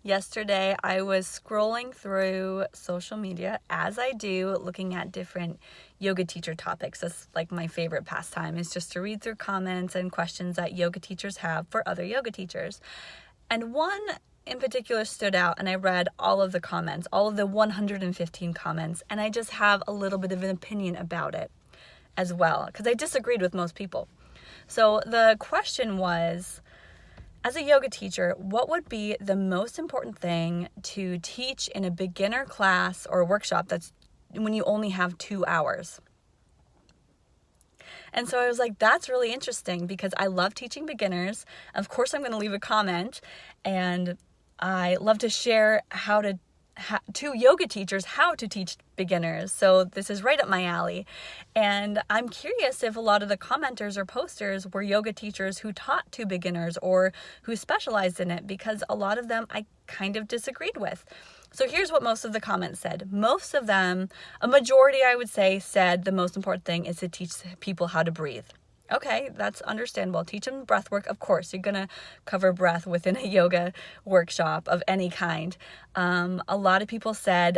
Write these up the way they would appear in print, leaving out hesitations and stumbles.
Yesterday, I was scrolling through social media, as I do, looking at different yoga teacher topics. That's like my favorite pastime, is just to read through comments and questions that yoga teachers have for other yoga teachers. And one in particular stood out, and I read all of the comments, all of the 115 comments, and I just have a little bit of an opinion about it as well, because I disagreed with most people. So the question was, as a yoga teacher, what would be the most important thing to teach in a beginner class or workshop that's when you only have 2 hours? And so I was like, that's really interesting because I love teaching beginners. Of course, I'm going to leave a comment, and I love to share to yoga teachers how to teach beginners. So this is right up my alley. And I'm curious if a lot of the commenters or posters were yoga teachers who taught to beginners or who specialized in it, because a lot of them I kind of disagreed with. So here's what most of the comments said. Most of them, a majority I would say, said the most important thing is to teach people how to breathe. Okay, that's understandable. Teach them breath work. Of course, you're going to cover breath within a yoga workshop of any kind. A lot of people said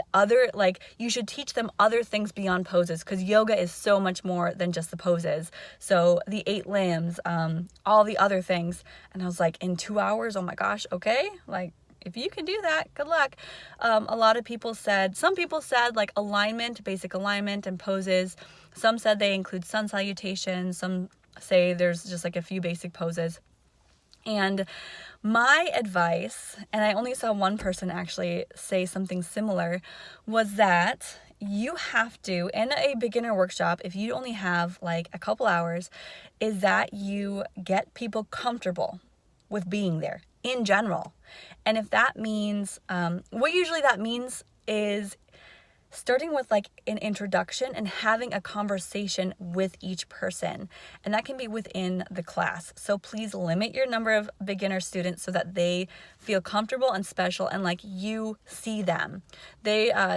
you should teach them other things beyond poses, because yoga is so much more than just the poses. So the 8 limbs, all the other things. And I was like, in 2 hours, oh my gosh, okay. If you can do that, good luck. Some people said like alignment, basic alignment and poses. Some said they include sun salutations. Some say there's just like a few basic poses. And my advice, and I only saw one person actually say something similar, was that you have to, in a beginner workshop, if you only have like a couple hours, is that you get people comfortable with being there in general. And if that means, what usually that means is starting with like an introduction and having a conversation with each person. And that can be within the class. So please limit your number of beginner students so that they feel comfortable and special and like you see them.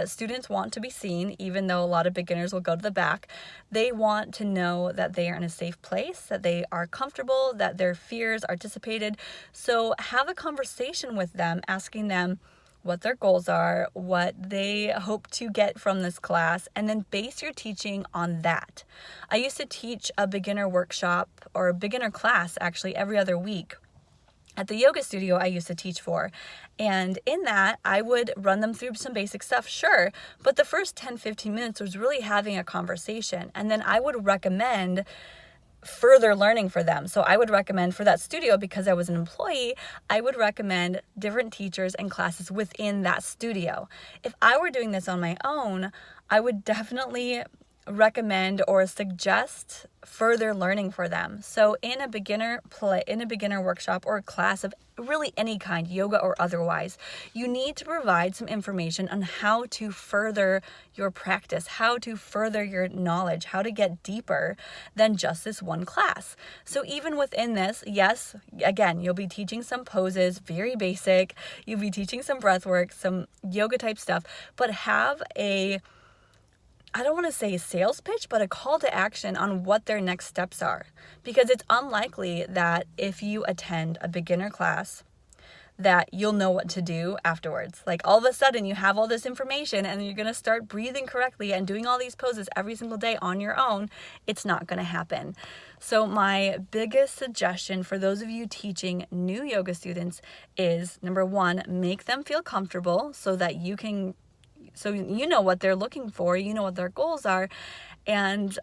Students want to be seen, even though a lot of beginners will go to the back. They want to know that they are in a safe place, that they are comfortable, that their fears are dissipated. So have a conversation with them, asking them what their goals are, what they hope to get from this class, and then base your teaching on that. I used to teach a beginner workshop or a beginner class actually every other week at the yoga studio I used to teach for. And in that, I would run them through some basic stuff, sure, but the first 10-15 minutes was really having a conversation. And then I would recommend further learning for them. So I would recommend for that studio, because I was an employee, I would recommend different teachers and classes within that studio. If I were doing this on my own, I would definitely recommend or suggest further learning for them. So in a beginner workshop or a class of really any kind, yoga or otherwise, you need to provide some information on how to further your practice, how to further your knowledge, how to get deeper than just this one class. So even within this, yes, again, you'll be teaching some poses, very basic. You'll be teaching some breath work, some yoga type stuff, but have I don't want to say a sales pitch, but a call to action on what their next steps are. Because it's unlikely that if you attend a beginner class that you'll know what to do afterwards. Like all of a sudden you have all this information and you're going to start breathing correctly and doing all these poses every single day on your own. It's not going to happen. So my biggest suggestion for those of you teaching new yoga students is, number 1, make them feel comfortable so you know what they're looking for, you know what their goals are, and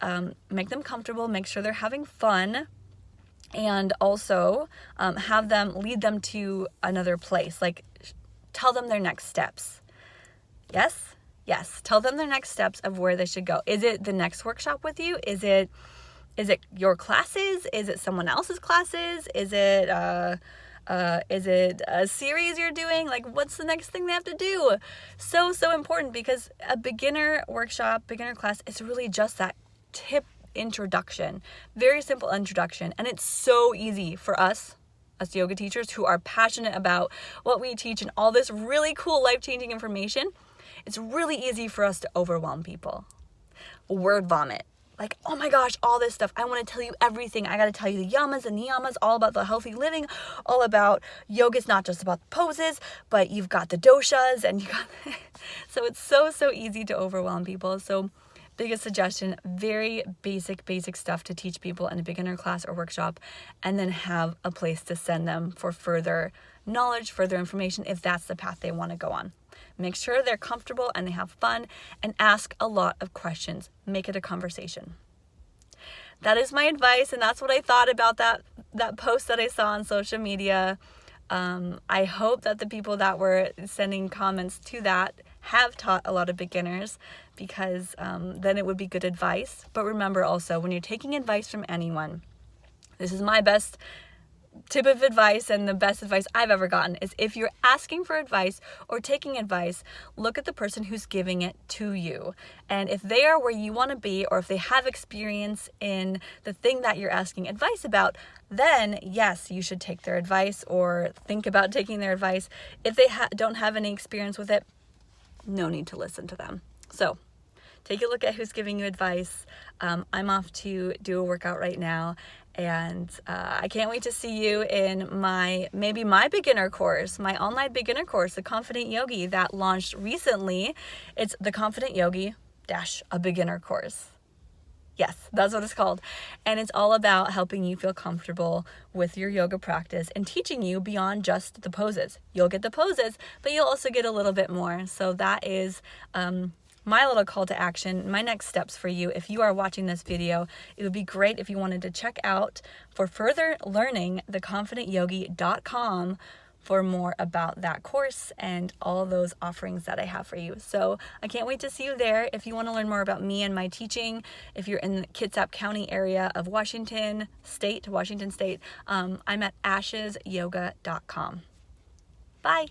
make them comfortable, make sure they're having fun, and also lead them to another place. Like tell them their next steps. Yes, tell them their next steps of where they should go. Is it the next workshop with you? Is it your classes? Is it someone else's classes? Is it a series you're doing? Like, what's the next thing they have to do? So important, because a beginner workshop, beginner class is really just that tip introduction, very simple introduction. And it's so easy for us yoga teachers who are passionate about what we teach and all this really cool life-changing information. It's really easy for us to overwhelm people. Word vomit. like, oh my gosh, all this stuff. I want to tell you everything. I got to tell you the yamas and niyamas, all about the healthy living, all about yoga's not just about the poses, but you've got the doshas and you got, so it's so easy to overwhelm people. So biggest suggestion, very basic stuff to teach people in a beginner class or workshop, and then have a place to send them for further knowledge, further information, if that's the path they want to go on. Make sure they're comfortable and they have fun, and ask a lot of questions. Make it a conversation. That is my advice, and that's what I thought about that post that I saw on social media. I hope that the people that were sending comments to that have taught a lot of beginners, because then it would be good advice. But remember also, when you're taking advice from anyone, this is my best tip of advice and the best advice I've ever gotten, is if you're asking for advice or taking advice, look at the person who's giving it to you. And if they are where you want to be, or if they have experience in the thing that you're asking advice about, then yes, you should take their advice or think about taking their advice. If they don't have any experience with it, no need to listen to them. So take a look at who's giving you advice. I'm off to do a workout right now, and I can't wait to see you in my beginner course, my online beginner course, the Confident Yogi, that launched recently. It's the Confident Yogi - a beginner course. Yes, that's what it's called. And it's all about helping you feel comfortable with your yoga practice and teaching you beyond just the poses. You'll get the poses, but you'll also get a little bit more. So that is my little call to action, my next steps for you. If you are watching this video, it would be great if you wanted to check out, for further learning, theconfidentyogi.com for more about that course and all those offerings that I have for you. So I can't wait to see you there. If you want to learn more about me and my teaching, if you're in the Kitsap County area of Washington State, I'm at ashesyoga.com. Bye.